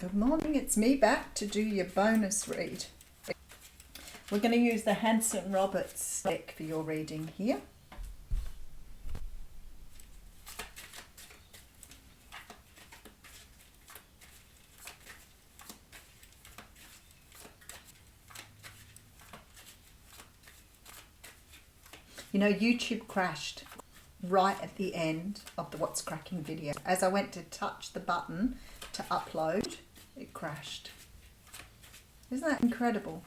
Good morning, it's me back to do your bonus read. We're going to use the Hanson Roberts deck for your reading here. You know, YouTube crashed right at the end of the What's Cracking video. As I went to touch the button to upload, it crashed. Isn't that incredible?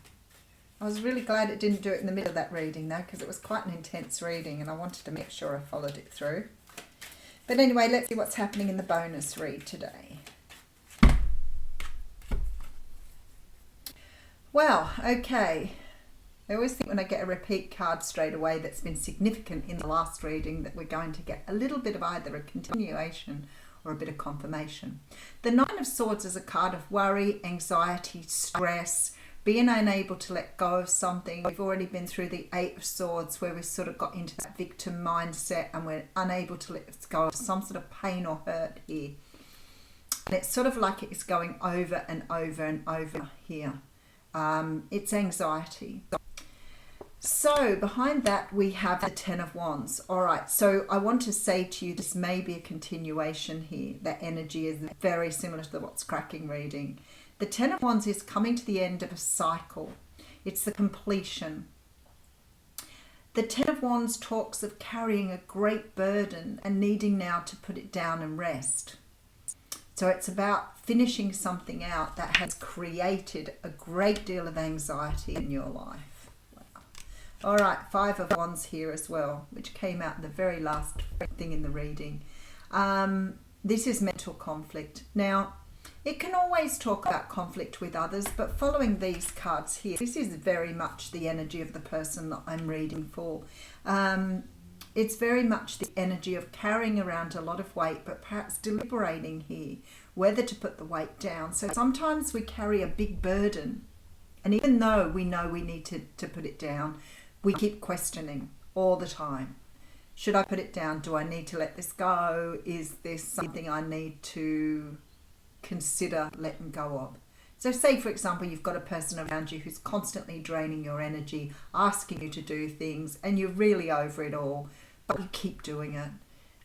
I was really glad it didn't do it in the middle of that reading though, because it was quite an intense reading and I wanted to make sure I followed it through. But anyway, let's see what's happening in the bonus read today. Well, okay. I always think when I get a repeat card straight away that's been significant in the last reading that we're going to get a little bit of either a continuation or a bit of confirmation. The Nine of Swords is a card of worry, anxiety, stress, being unable to let go of something. We've already been through the Eight of Swords where we sort of got into that victim mindset and we're unable to let go of some sort of pain or hurt here. And it's sort of like it's going over and over and over here. It's anxiety. So behind that we have the Ten of Wands. All right, so I want to say to you this may be a continuation here. That energy is very similar to the What's Cracking reading. The Ten of Wands is coming to the end of a cycle. It's the completion. The Ten of Wands talks of carrying a great burden and needing now to put it down and rest. So it's about finishing something out that has created a great deal of anxiety in your life. All right, Five of Wands here as well, which came out in the very last thing in the reading. This is mental conflict. Now, it can always talk about conflict with others, but following these cards here, this is very much the energy of the person that I'm reading for. It's very much the energy of carrying around a lot of weight, but perhaps deliberating here whether to put the weight down. So sometimes we carry a big burden, and even though we know we need to put it down, we keep questioning all the time. Should I put it down? Do I need to let this go? Is this something I need to consider letting go of? So say, for example, you've got a person around you who's constantly draining your energy, asking you to do things, and you're really over it all, but you keep doing it.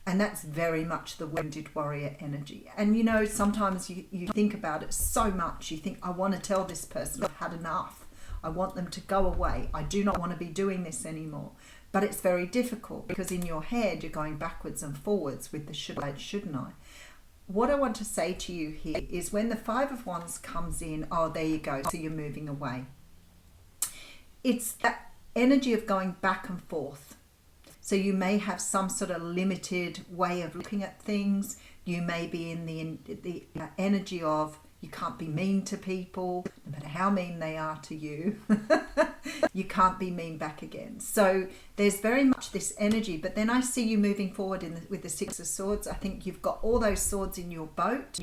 And that's very much the wounded warrior energy. And you know, sometimes you think about it so much, you think, I want to tell this person I've had enough. I want them to go away. I do not want to be doing this anymore. But it's very difficult because in your head you're going backwards and forwards with the should I, shouldn't I. What I want to say to you here is when the Five of Wands comes in, oh, there you go, so you're moving away. It's that energy of going back and forth. So you may have some sort of limited way of looking at things. You may be in the energy of you can't be mean to people, no matter how mean they are to you. You can't be mean back again. So there's very much this energy, but then I see you moving forward with the Six of Swords. I think you've got all those swords in your boat.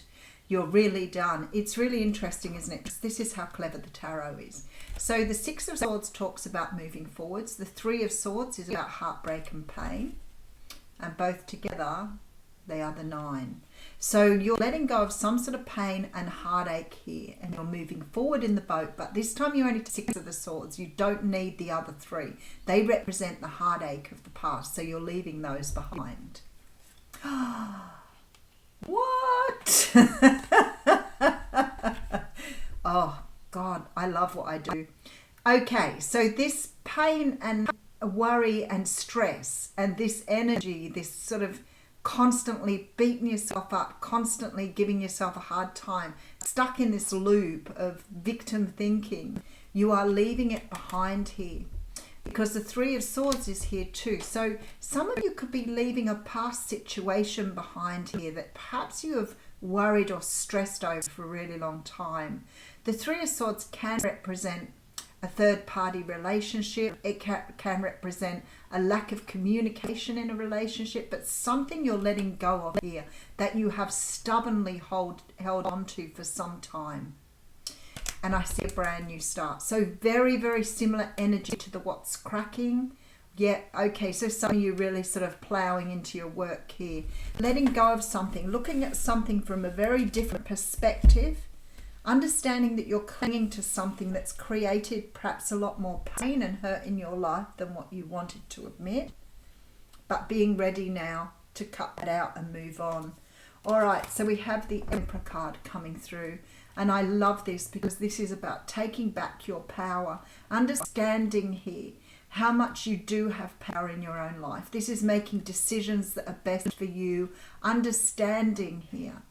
You're really done. It's really interesting, isn't it? Because this is how clever the tarot is. So the Six of Swords talks about moving forwards. The Three of Swords is about heartbreak and pain. And both together, they are the Nine. So you're letting go of some sort of pain and heartache here, and you're moving forward in the boat, but this time you're only Six of the Swords. You don't need the other three. They represent the heartache of the past, so you're leaving those behind. What? Oh, God, I love what I do. Okay, so this pain and worry and stress and this energy, this sort of constantly beating yourself up, constantly giving yourself a hard time, stuck in this loop of victim thinking, you are leaving it behind here because the Three of Swords is here too. So some of you could be leaving a past situation behind here that perhaps you have worried or stressed over for a really long time. The Three of Swords can represent a third-party relationship. It can represent a lack of communication in a relationship, but something you're letting go of here that you have stubbornly held on to for some time. And I see a brand new start. So very, very similar energy to the What's Cracking. Yeah, okay, so some of you really sort of ploughing into your work here. Letting go of something, looking at something from a very different perspective, understanding that you're clinging to something that's created perhaps a lot more pain and hurt in your life than what you wanted to admit, but being ready now to cut that out and move on. All right, so we have the Emperor card coming through, and I love this because this is about taking back your power, understanding here how much you do have power in your own life. This is making decisions that are best for you, understanding here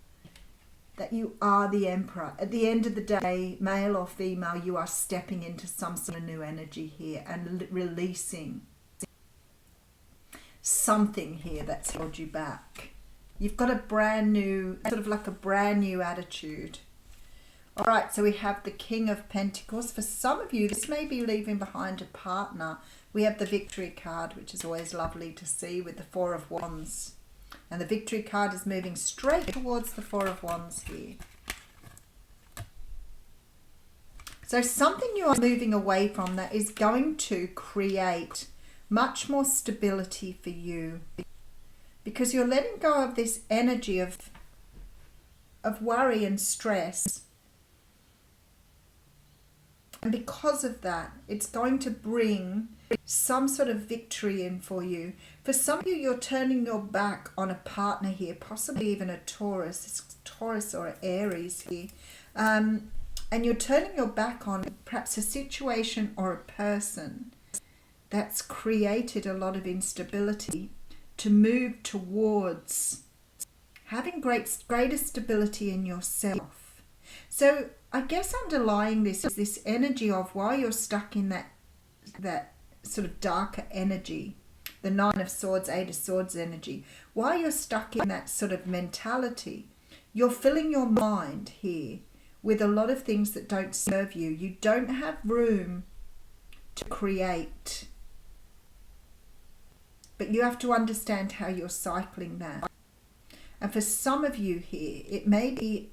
that you are the Emperor. At the end of the day, male or female, you are stepping into some sort of new energy here and releasing something here that's held you back. You've got a brand new, sort of like a brand new attitude. All right, so we have the King of Pentacles. For some of you, this may be leaving behind a partner. We have the Victory card, which is always lovely to see, with the Four of Wands. And the Victory card is moving straight towards the Four of Wands here. So something you are moving away from that is going to create much more stability for you, because you're letting go of this energy of worry and stress. And because of that, it's going to bring some sort of victory in for you. For some of you, you're turning your back on a partner here, possibly even a Taurus or an Aries here. And you're turning your back on perhaps a situation or a person that's created a lot of instability, to move towards having greater stability in yourself. So I guess underlying this is this energy of, while you're stuck in that sort of darker energy, the Nine of Swords, Eight of Swords energy, while you're stuck in that sort of mentality, you're filling your mind here with a lot of things that don't serve you. You don't have room to create. But you have to understand how you're cycling that. And for some of you here, it may be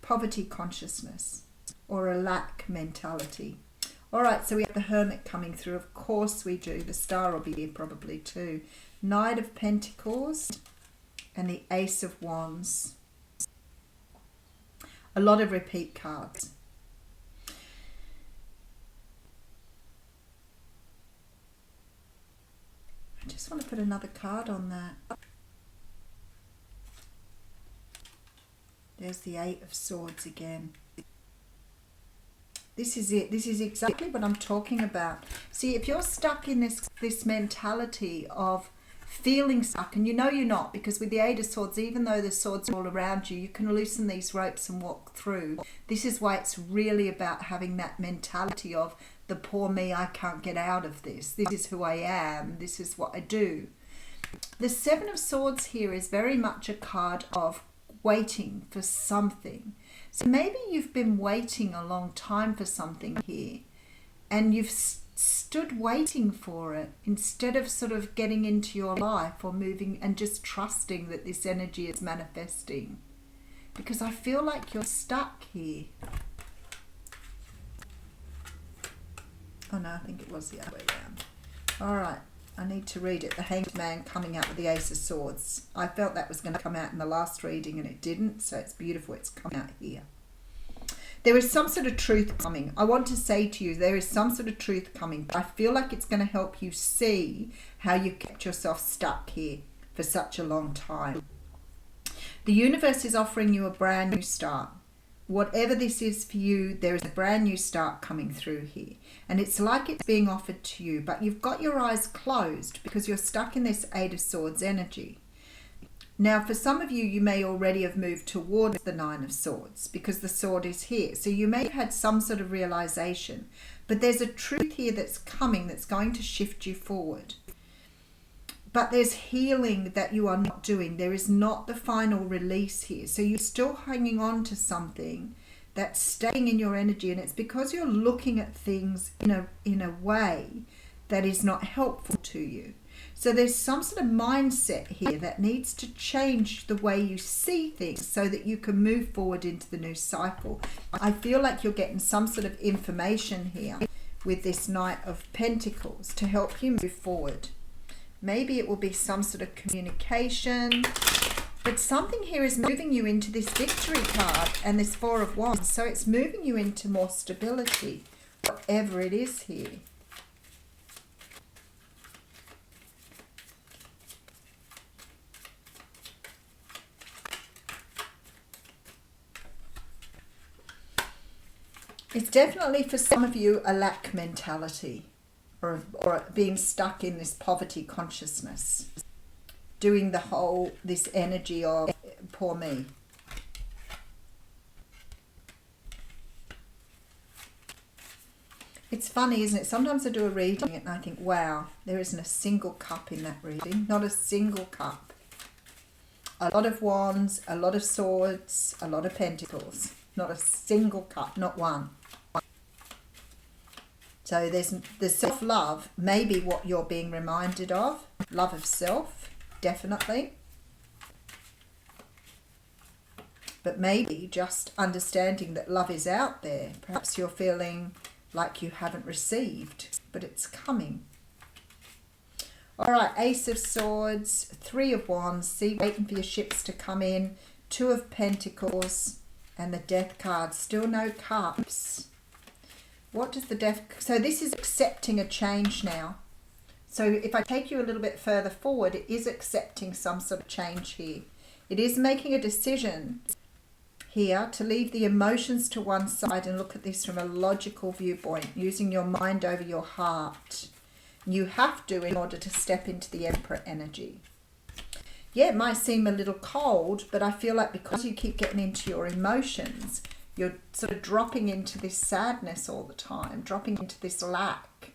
poverty consciousness or a lack mentality. All right, so we have the Hermit coming through. Of course we do. The Star will be here probably too. Knight of Pentacles and the Ace of Wands. A lot of repeat cards. I just want to put another card on that. There's the Eight of Swords again. This is it. This is exactly what I'm talking about. See, if you're stuck in this mentality of feeling stuck, and you know you're not, because with the Eight of Swords, even though the swords are all around you, you can loosen these ropes and walk through. This is why it's really about having that mentality of, the poor me, I can't get out of this. This is who I am. This is what I do. The Seven of Swords here is very much a card of waiting for something. So maybe you've been waiting a long time for something here, and you've stood waiting for it instead of sort of getting into your life or moving and just trusting that this energy is manifesting. Because I feel like you're stuck here. Oh no, I think it was the other way around. All right, I need to read it. The Hanged Man coming out with the Ace of Swords. I felt that was going to come out in the last reading and it didn't, so it's beautiful it's come out here. There is some sort of truth coming. I want to say to you, there is some sort of truth coming. I feel like it's going to help you see how you kept yourself stuck here for such a long time. The universe is offering you a brand new start. Whatever this is for you, there is a brand new start coming through here. And it's like it's being offered to you, but you've got your eyes closed because you're stuck in this Eight of Swords energy. Now, for some of you, you may already have moved towards the Nine of Swords because the sword is here. So you may have had some sort of realization, but there's a truth here that's coming that's going to shift you forward. But there's healing that you are not doing. There is not the final release here. So you're still hanging on to something that's staying in your energy, and it's because you're looking at things in a way that is not helpful to you. So there's some sort of mindset here that needs to change the way you see things so that you can move forward into the new cycle. I feel like you're getting some sort of information here with this Knight of Pentacles to help you move forward. Maybe it will be some sort of communication. But something here is moving you into this victory card and this Four of Wands. So it's moving you into more stability, whatever it is here. It's definitely for some of you a lack mentality, or being stuck in this poverty consciousness, doing this energy of poor me. It's funny, isn't it? Sometimes I do a reading and I think, wow, there isn't a single cup in that reading. Not a single cup. A lot of wands, a lot of swords, a lot of pentacles. Not a single cup, not one. So there's the self-love, maybe what you're being reminded of. Love of self, definitely. But maybe just understanding that love is out there. Perhaps you're feeling like you haven't received, but it's coming. All right, Ace of Swords, Three of Wands, see, waiting for your ships to come in. Two of Pentacles, and the Death card, still no cups. What does the Death... So this is accepting a change now. So if I take you a little bit further forward, it is accepting some sort of change here. It is making a decision here to leave the emotions to one side and look at this from a logical viewpoint, using your mind over your heart. You have to in order to step into the Emperor energy. Yeah, it might seem a little cold, but I feel like because you keep getting into your emotions, you're sort of dropping into this sadness all the time, dropping into this lack.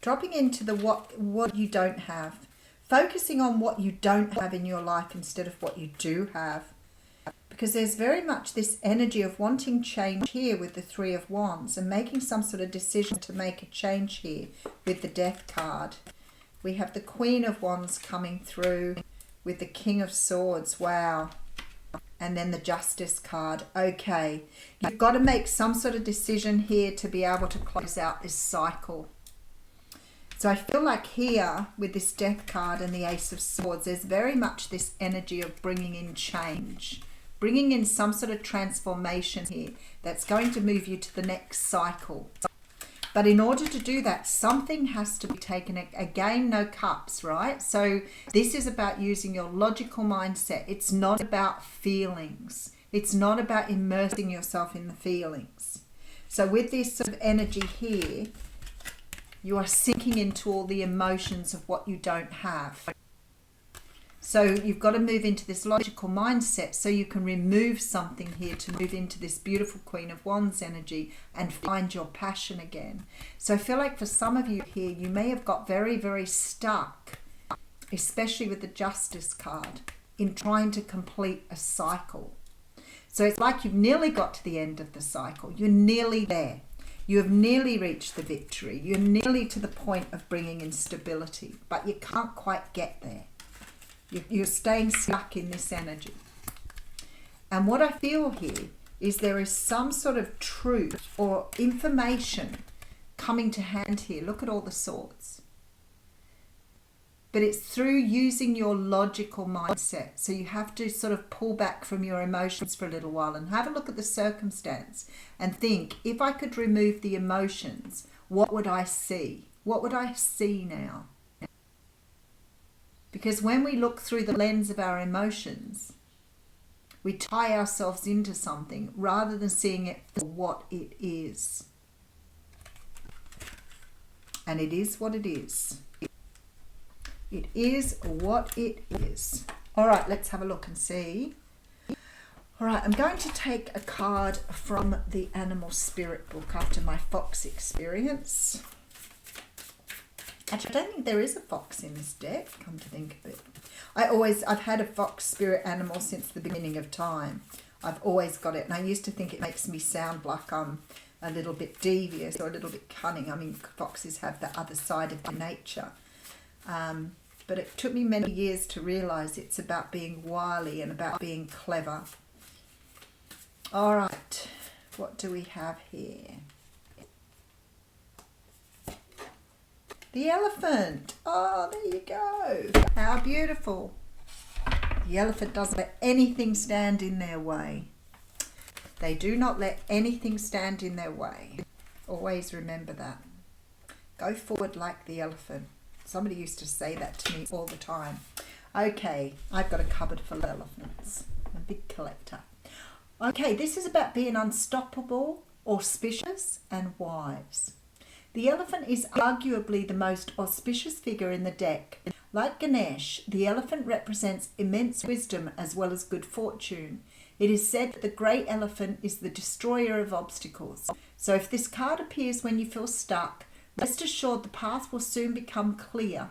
Dropping into the what you don't have. Focusing on what you don't have in your life instead of what you do have. Because there's very much this energy of wanting change here with the Three of Wands and making some sort of decision to make a change here with the Death card. We have the Queen of Wands coming through with the King of Swords. Wow. And then the Justice card. Okay. You've got to make some sort of decision here to be able to close out this cycle. So I feel like here with this Death card and the Ace of Swords, there's very much this energy of bringing in change. Bringing in some sort of transformation here that's going to move you to the next cycle. But in order to do that, something has to be taken. Again, no cups, right? So this is about using your logical mindset. It's not about feelings. It's not about immersing yourself in the feelings. So with this sort of energy here, you are sinking into all the emotions of what you don't have. So you've got to move into this logical mindset so you can remove something here to move into this beautiful Queen of Wands energy and find your passion again. So I feel like for some of you here, you may have got very, very stuck, especially with the Justice card, in trying to complete a cycle. So it's like you've nearly got to the end of the cycle. You're nearly there. You have nearly reached the victory. You're nearly to the point of bringing in stability, but you can't quite get there. You're staying stuck in this energy. And what I feel here is there is some sort of truth or information coming to hand here. Look at all the swords. But it's through using your logical mindset. So you have to sort of pull back from your emotions for a little while and have a look at the circumstance and think, if I could remove the emotions, what would I see? What would I see now? Because when we look through the lens of our emotions, we tie ourselves into something rather than seeing it for what it is. And it is what it is. It is what it is. All right, let's have a look and see. All right, I'm going to take a card from the Animal Spirit book after my fox experience. Actually, I don't think there is a fox in this deck, come to think of it. I've had a fox spirit animal since the beginning of time. I've always got it, and I used to think it makes me sound like I'm a little bit devious or a little bit cunning. I mean, foxes have the other side of their nature. But it took me many years to realise it's about being wily and about being clever. All right, what do we have here? The elephant. Oh, there you go. How beautiful. The elephant doesn't let anything stand in their way. They do not let anything stand in their way. Always remember that. Go forward like the elephant. Somebody used to say that to me all the time. Okay, I've got a cupboard full of elephants. I'm a big collector. Okay, this is about being unstoppable, auspicious, and wise. The elephant is arguably the most auspicious figure in the deck. Like Ganesh, the elephant represents immense wisdom as well as good fortune. It is said that the great elephant is the destroyer of obstacles. So if this card appears when you feel stuck, rest assured the path will soon become clear.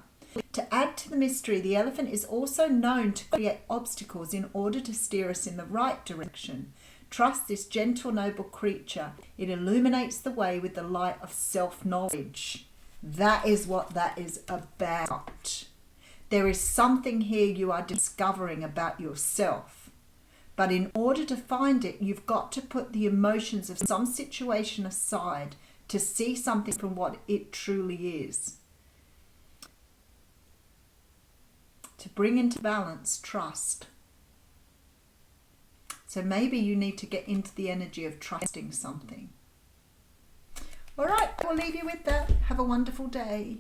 To add to the mystery, the elephant is also known to create obstacles in order to steer us in the right direction. Trust this gentle, noble creature. It illuminates the way with the light of self-knowledge. That is what that is about. There is something here you are discovering about yourself. But in order to find it, you've got to put the emotions of some situation aside to see something from what it truly is. To bring into balance trust. So maybe you need to get into the energy of trusting something. All right, we'll leave you with that. Have a wonderful day.